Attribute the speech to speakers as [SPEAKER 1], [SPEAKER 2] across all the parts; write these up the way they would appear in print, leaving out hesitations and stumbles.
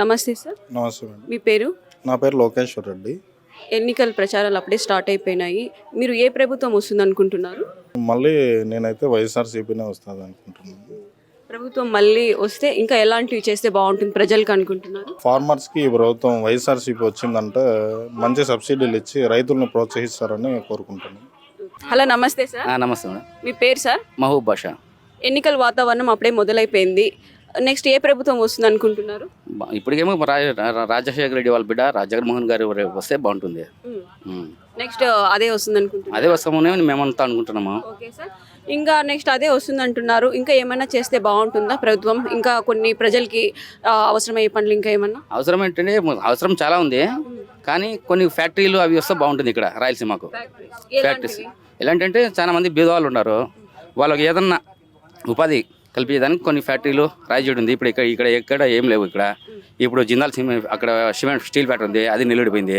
[SPEAKER 1] నమస్తే సార్.
[SPEAKER 2] నమస్తే మేడం.
[SPEAKER 1] మీ పేరు?
[SPEAKER 2] నా పేరు లోకేశ్వర్ రెడ్డి.
[SPEAKER 1] ఎన్నికల ప్రచారాలు అప్పుడే స్టార్ట్ అయిపోయినాయి. మీరు ఏ ప్రభుత్వం వస్తుంది అనుకుంటున్నారు?
[SPEAKER 2] మళ్ళీ నేనైతే వైఎస్ఆర్సీపీనే వస్తుంది అనుకుంటున్నాను.
[SPEAKER 1] ప్రభుత్వం మళ్ళీ వస్తే ఇంకా ఎలాంటివి చేస్తే బాగుంటుంది ప్రజలకు అనుకుంటున్నారు?
[SPEAKER 2] ఫార్మర్స్కి ఈ ప్రభుత్వం వైఎస్ఆర్సీపీ వచ్చిందంటే మంచి సబ్సిడీలు ఇచ్చి రైతులను ప్రోత్సహిస్తారని కోరుకుంటున్నాను.
[SPEAKER 1] హలో, నమస్తే సార్.
[SPEAKER 3] నమస్తే మేడం.
[SPEAKER 1] మీ పేరు సార్?
[SPEAKER 3] మహబూబ్ బాషా.
[SPEAKER 1] ఎన్నికల వాతావరణం అప్పుడే మొదలైపోయింది. నెక్స్ట్ ఏ ప్రభుత్వం వస్తుంది అనుకుంటున్నారు?
[SPEAKER 3] ఇప్పటికేమో రాజశేఖర రెడ్డి వాళ్ళ బిడ్డ జగన్మోహన్ గారు వస్తే బాగుంటుంది.
[SPEAKER 1] నెక్స్ట్ అదే వస్తుంది అనుకుంటున్నారు?
[SPEAKER 3] అదే వస్తామని మేమంతా అనుకుంటున్నాము.
[SPEAKER 1] Okay sir. ఇంకా నెక్స్ట్ అదే వస్తుంది అంటున్నారు. ఇంకా ఏమైనా చేస్తే బాగుంటుందా ప్రభుత్వం? ఇంకా కొన్ని ప్రజలకి అవసరమయ్యే పనులు ఇంకా ఏమన్నా?
[SPEAKER 3] అవసరం ఏంటంటే అవసరం చాలా ఉంది, కానీ కొన్ని ఫ్యాక్టరీలు అవి వస్తే బాగుంటుంది. ఇక్కడ రాయలసీమకు ఫ్యాక్టరీస్ ఎలాంటి చాలా మంది బీదవాళ్ళు ఉన్నారు, వాళ్ళకి ఏదన్నా ఉపాధి కల్పించడానికి కొన్ని ఫ్యాక్టరీలు రాయచోటు ఉంది. ఇప్పుడు ఇక్కడ ఎక్కడ ఏం లేవు. ఇక్కడ ఇప్పుడు జిందాల్ అక్కడ సిమెంట్ స్టీల్ ఫ్యాక్టరీ ఉంది, అది నిలబడిపోయింది.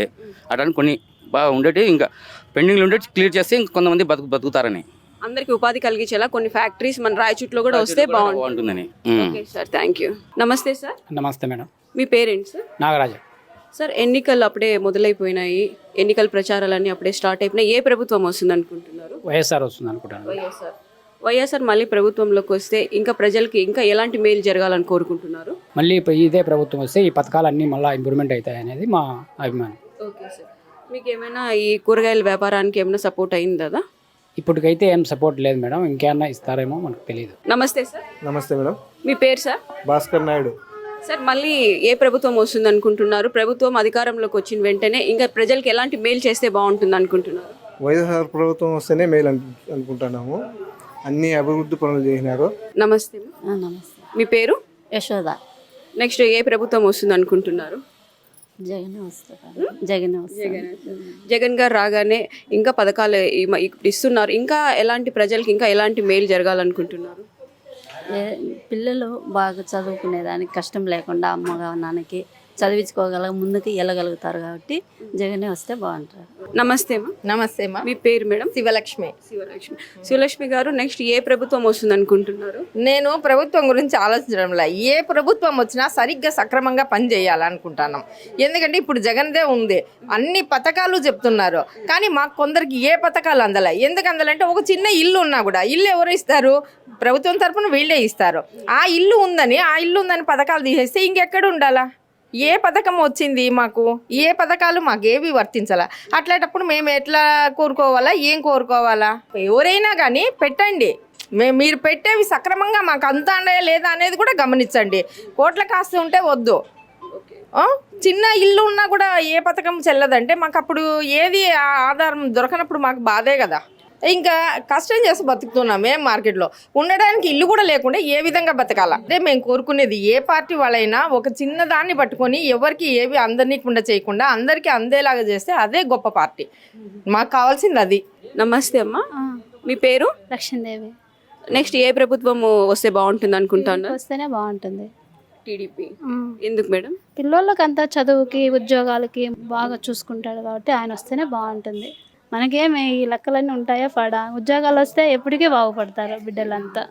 [SPEAKER 3] అట్లాంటి కొన్ని బాగా ఉండేవి ఇంకా పెండింగ్లు ఉండేవి క్లియర్ చేస్తే కొంతమంది బతుకుతారని,
[SPEAKER 1] అందరికి ఉపాధి కలిగించేలా కొన్ని ఫ్యాక్టరీస్ మన రాయచోట్లో కూడా వస్తే
[SPEAKER 3] బాగుంటుందని.
[SPEAKER 1] Okay sir, thank you. నమస్తే సార్.
[SPEAKER 4] నమస్తే మేడం.
[SPEAKER 1] మీ పేరేంటి సార్?
[SPEAKER 4] నాగరాజు.
[SPEAKER 1] సార్, ఎన్నికలు అప్పుడే మొదలైపోయినాయి. ఎన్నికల ప్రచారాలన్నీ అప్పుడే స్టార్ట్ అయిపోయినాయి. ఏ ప్రభుత్వం వస్తుంది అనుకుంటున్నారు?
[SPEAKER 4] వైఎస్ఆర్ వస్తుంది అనుకుంటాను.
[SPEAKER 1] వైఎస్ఆర్ మళ్ళీ ప్రభుత్వంలోకి వస్తే ఇంకా ప్రజలకి ఇంకా ఎలాంటి మేలు జరగాలని కోరుకుంటున్నారు?
[SPEAKER 4] మళ్ళీ ఇదే ప్రభుత్వం వస్తే ఈ పథకాలన్నీ మళ్ళీ ఇంప్రూవ్మెంట్ అవుతాయి అనేది మా అభిమానం.
[SPEAKER 1] Okay sir. మీకు ఏమైనా ఈ కూరగాయల వ్యాపారానికి ఏమైనా సపోర్ట్ అయింది కదా?
[SPEAKER 4] ఇప్పటికైతే ఏం సపోర్ట్ లేదు మేడం, ఇంకేమన్నా ఇస్తారేమో మనకు తెలియదు.
[SPEAKER 1] నమస్తే సార్.
[SPEAKER 5] నమస్తే మేడం.
[SPEAKER 1] మీ పేరు సార్?
[SPEAKER 5] భాస్కర్ నాయుడు.
[SPEAKER 1] సార్, మళ్ళీ ఏ ప్రభుత్వం వస్తుంది అనుకుంటున్నారు? ప్రభుత్వం అధికారంలోకి వచ్చిన వెంటనే ఇంకా ప్రజలకు ఎలాంటి మేలు చేస్తే బాగుంటుంది అనుకుంటున్నారు?
[SPEAKER 5] వైఎస్ఆర్ ప్రభుత్వం వస్తేనే మేలు అనుకుంటున్నాము. అన్ని అభివృద్ధి పనులు చేసినారు.
[SPEAKER 1] నమస్తే.
[SPEAKER 6] నమస్తే.
[SPEAKER 1] మీ పేరు?
[SPEAKER 6] యశోద.
[SPEAKER 1] నెక్స్ట్ ఏ ప్రభుత్వం వస్తుంది అనుకుంటున్నారు? జగన్ గారు రాగానే ఇంకా పథకాలు ఇస్తున్నారు. ఇంకా ఎలాంటి ప్రజలకి ఇంకా ఎలాంటి మేలు జరగాలనుకుంటున్నారు?
[SPEAKER 6] పిల్లలు బాగా చదువుకునేదానికి కష్టం లేకుండా అమ్మగా నాన్నకి చదివించుకోగల ముందుకు వెళ్ళగలుగుతారు కాబట్టి జగనే వస్తే బాగుంటారు.
[SPEAKER 1] నమస్తే.
[SPEAKER 7] నమస్తే అమ్మా.
[SPEAKER 1] మీ పేరు మేడం?
[SPEAKER 7] శివలక్ష్మి.
[SPEAKER 1] శివలక్ష్మి గారు, నెక్స్ట్ ఏ ప్రభుత్వం వస్తుంది అనుకుంటున్నారు?
[SPEAKER 7] నేను ప్రభుత్వం గురించి ఆలోచించడంలా, ఏ ప్రభుత్వం వచ్చినా సరిగ్గా సక్రమంగా పని చేయాలనుకుంటున్నాం. ఎందుకంటే ఇప్పుడు జగన్దే ఉంది, అన్ని పథకాలు చెప్తున్నారు, కానీ మాకు కొందరికి ఏ పథకాలు అందలే. ఎందుకు అందలంటే ఒక చిన్న ఇల్లు ఉన్నా కూడా ఇల్లు ఎవరు ఇస్తారు? ప్రభుత్వం తరఫున వీళ్ళే ఇస్తారు. ఆ ఇల్లు ఉందని పథకాలు తీసేస్తే ఇంకెక్కడ ఉండాలా? ఏ పథకం వచ్చింది మాకు? ఏ పథకాలు మాకేవి వర్తించాలా? అట్లాంటప్పుడు మేము ఎట్లా కోరుకోవాలా? ఏం కోరుకోవాలా? ఎవరైనా కానీ పెట్టండి, మీరు పెట్టేవి సక్రమంగా మాకు అంతా అండయా లేదా అనేది కూడా గమనించండి. కోట్ల కాస్త ఉంటే వద్దు. చిన్న ఇల్లు ఉన్నా కూడా ఏ పథకం చెల్లదంటే మాకు అప్పుడు ఏది ఆధారం దొరకనప్పుడు మాకు బాధే కదా. ఇంకా కష్టం చేసి బతుకుతున్నాం. మేము మార్కెట్లో ఉండడానికి ఇల్లు కూడా లేకుండా ఏ విధంగా బతకాలా? అదే మేము కోరుకునేది. ఏ పార్టీ వాళ్ళైనా ఒక చిన్న దాన్ని పట్టుకొని ఎవరికి ఏవి అందరినీకుండా చేయకుండా అందరికీ అందేలాగా చేస్తే అదే గొప్ప పార్టీ. మాకు కావాల్సింది అది.
[SPEAKER 1] నమస్తే అమ్మా. మీ పేరు?
[SPEAKER 6] లక్ష్మీదేవి.
[SPEAKER 1] నెక్స్ట్ ఏ ప్రభుత్వం వస్తే బాగుంటుంది అనుకుంటాను?
[SPEAKER 6] వస్తేనే బాగుంటుంది.
[SPEAKER 1] టీడీపీ. ఎందుకు మేడం?
[SPEAKER 6] పిల్లలకంతా చదువుకి ఉద్యోగాలకి బాగా చూసుకుంటాడు కాబట్టి ఆయన వస్తేనే బాగుంటుంది. మనకేమి ఈ లెక్కలన్నీ ఉంటాయా? ఉద్యోగాలు వస్తే ఎప్పటికీ బాగుపడతారు బిడ్డలంతా.